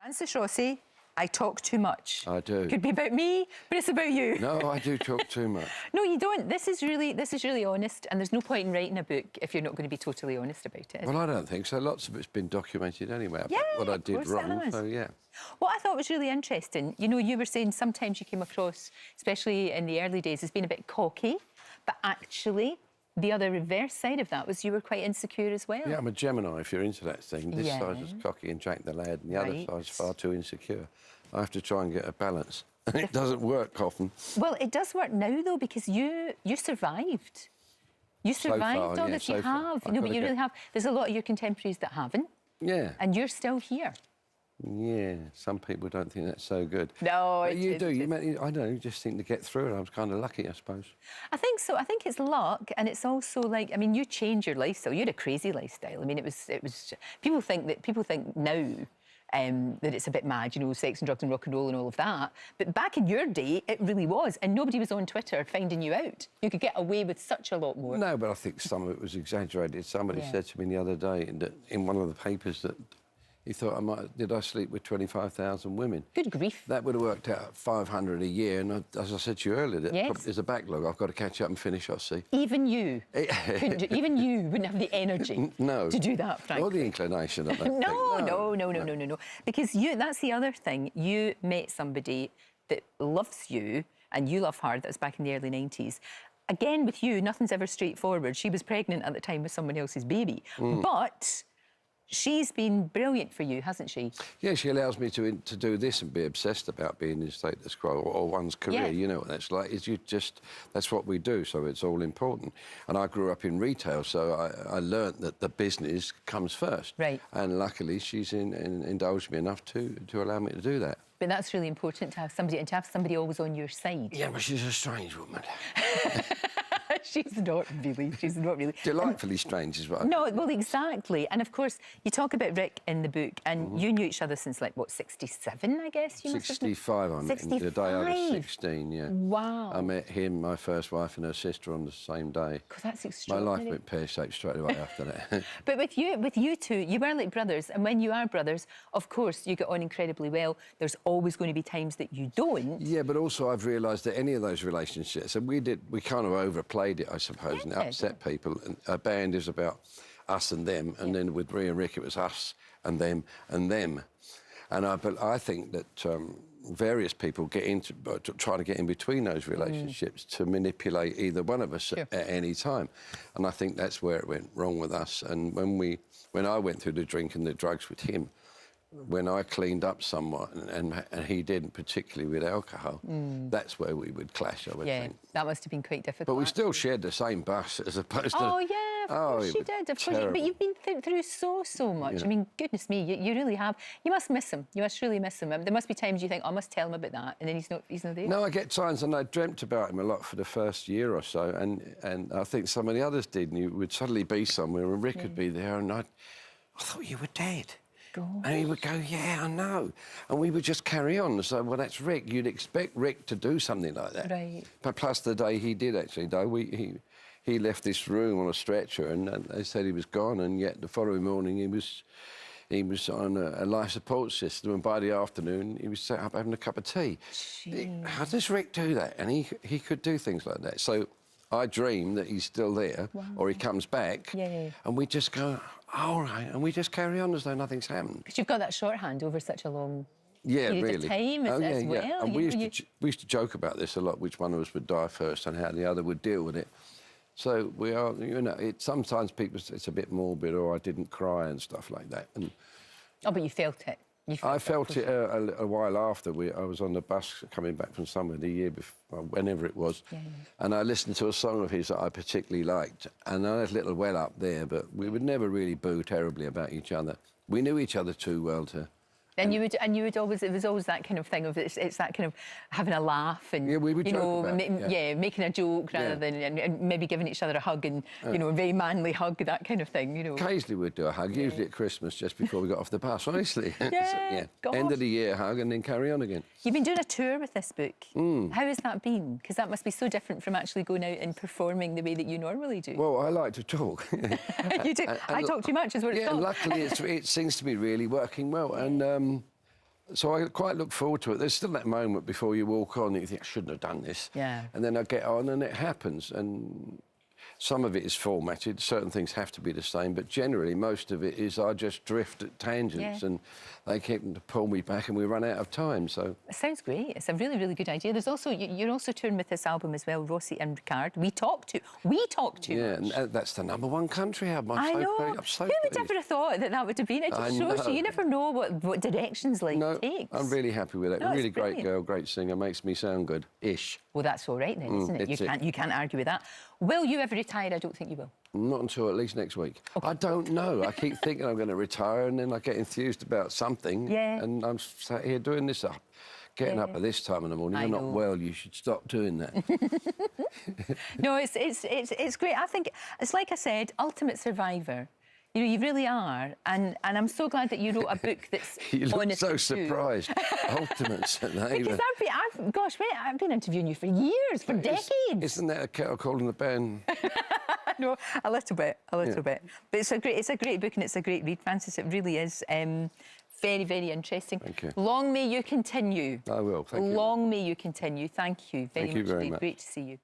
Francis Rossi, I talk too much. I do. Could be about me, but it's about you. No, I do talk too much. No, you don't. This is really honest, and there's no point in writing a book if you're not going to be totally honest about it. Well, I don't think so. Lots of it's been documented anyway about Yeah, what I did wrong, so yeah. What I thought was really interesting, you know, you were saying sometimes you came across, especially in the early days, as being a bit cocky, but actually the other reverse side of that was you were quite insecure as well. Yeah, I'm a Gemini, if you're into that thing. This side is cocky and Jack the Lad, and the other side is far too insecure. I have to try and get a balance. And it doesn't work often. Well, it does work now, though, because you survived. You survived all this. You have. You know, but you really have. There's a lot of your contemporaries that haven't. Yeah. And you're still here. Yeah, some people don't think that's so good. No, but you do. I don't know, you just think to get through it. I was kind of lucky, I suppose. I think so. I think it's luck, and it's also like, I mean, you changed your lifestyle. You had a crazy lifestyle. I mean, it was. People think now that it's a bit mad, you know, sex and drugs and rock and roll and all of that. But back in your day, it really was, and nobody was on Twitter finding you out. You could get away with such a lot more. No, but I think some of it was exaggerated. Somebody said to me the other day that in one of the papers that he thought did I sleep with 25,000 women? Good grief. That would have worked out 500 a year, and as I said to you earlier, there's a backlog. I've got to catch up and finish, I see. Even you, even you wouldn't have the energy to do that, frankly. Or the inclination, I don't No. Because that's the other thing. You met somebody that loves you, and you love her. That was back in the early 90s. Again, with you, nothing's ever straightforward. She was pregnant at the time with someone else's baby. But she's been brilliant for you, hasn't she? Yeah, she allows me to do this and be obsessed about being in status quo or one's career. Yeah. You know what that's like. That's what we do, so it's all important. And I grew up in retail, so I learnt that the business comes first. Right. And luckily, she's indulged me enough to allow me to do that. But that's really important to have somebody always on your side. Yeah, but she's a strange woman. She's not really. Delightfully strange is what I mean. No, well, exactly. And, of course, you talk about Rick in the book, and you knew each other since, like, what, 67, I guess? 65, I met him the day I was 16, yeah. Wow. I met him, my first wife, and her sister on the same day. God, that's extraordinary. My life went pear-shaped straight away after that. But with you two, you were like brothers, and when you are brothers, of course, you get on incredibly well. There's always going to be times that you don't. Yeah, but also I've realised that any of those relationships, and we kind of overplayed it, I suppose, and upset people. And a band is about us and them, and then with Rhea and Rick, it was us and them and them. But I think that various people try to get in between those relationships to manipulate either one of us at any time. And I think that's where it went wrong with us. And when I went through the drink and the drugs with him, when I cleaned up somewhat and he didn't, particularly with alcohol, that's where we would clash, I would think. Yeah, that must have been quite difficult. But we still shared the same bus as opposed to... Oh, yeah, of course you did. Of course, but you've been through so much. I mean, goodness me, you really have. You must miss him. You must really miss him. There must be times you think, I must tell him about that, and then he's not there. No, I get times, and I dreamt about him a lot for the first year or so, and I think some of the others did, and you would suddenly be somewhere, and Rick would be there, and I thought you were dead. God. And he would go, yeah, I know. And we would just carry on. So, well, that's Rick. You'd expect Rick to do something like that. Right. But plus the day he did, actually, though, he left this room on a stretcher and they said he was gone, and yet the following morning he was on a life support system, and by the afternoon he was set up having a cup of tea. How does Rick do that? And he could do things like that. So I dream that he's still there, or he comes back, and we just go, all right, and we just carry on as though nothing's happened. Because you've got that shorthand over such a long period of time as well. And we used to joke about this a lot, which one of us would die first and how the other would deal with it. So we are, you know, sometimes people, it's a bit morbid, or I didn't cry and stuff like that. And oh, but you felt it. I felt it a while after. I was on the bus coming back from somewhere the year before, whenever it was, and I listened to a song of his that I particularly liked, and I had a little well up there, but we would never really boo terribly about each other. We knew each other too well to... And you would always, it was always that kind of thing of it's that kind of having a laugh and we would joke about it, making a joke rather than and maybe giving each other a hug and you know, a very manly hug, that kind of thing, you know. Occasionally we'd do a hug, usually at Christmas just before we got off the bus, honestly. Yeah, End of the year hug and then carry on again. You've been doing a tour with this book. How has that been? Because that must be so different from actually going out and performing the way that you normally do. Well, I like to talk. You do. I talk too much is what it's called. Yeah, and luckily it seems to be really working well. And So I quite look forward to it. There's still that moment before you walk on that you think, I shouldn't have done this. Yeah. And then I get on and it happens. And some of it is formatted. Certain things have to be the same. But generally, most of it is I just drift at tangents and they keep to pull me back and we run out of time. So it sounds great. It's a really, really good idea. There's also, you're also touring with this album as well, Rossi and Ricard. We talk too yeah, much. and that's the #1 country album. I know. I'm so Who would pleased. ever have thought that that would have been it? It I shows know. you never know what directions life No, takes. I'm really happy with it. No, it's Really great brilliant. girl, great singer, makes me sound good-ish. Well, that's all right then, isn't it? You can't argue with that. Will you ever retire? I don't think you will. Not until at least next week. Okay. I don't know. I keep thinking I'm going to retire and then I get enthused about something. Yeah. And I'm sat here doing this up. Getting up at this time in the morning. You're not well, you should stop doing that. No, it's great. I think it's like I said, ultimate survivor. You know, you really are, and I'm so glad that you wrote a book that's You look honest so too. surprised. Ultimate survivor. Because I've been interviewing you for years, for decades. Isn't that a kettle calling the band? No, a little bit. But it's a great book and it's a great read, Francis. It really is. Very, very interesting. Thank you. Long may you continue. I will, thank you. Long may you continue. Thank you very much. Thank you very much. Great to see you.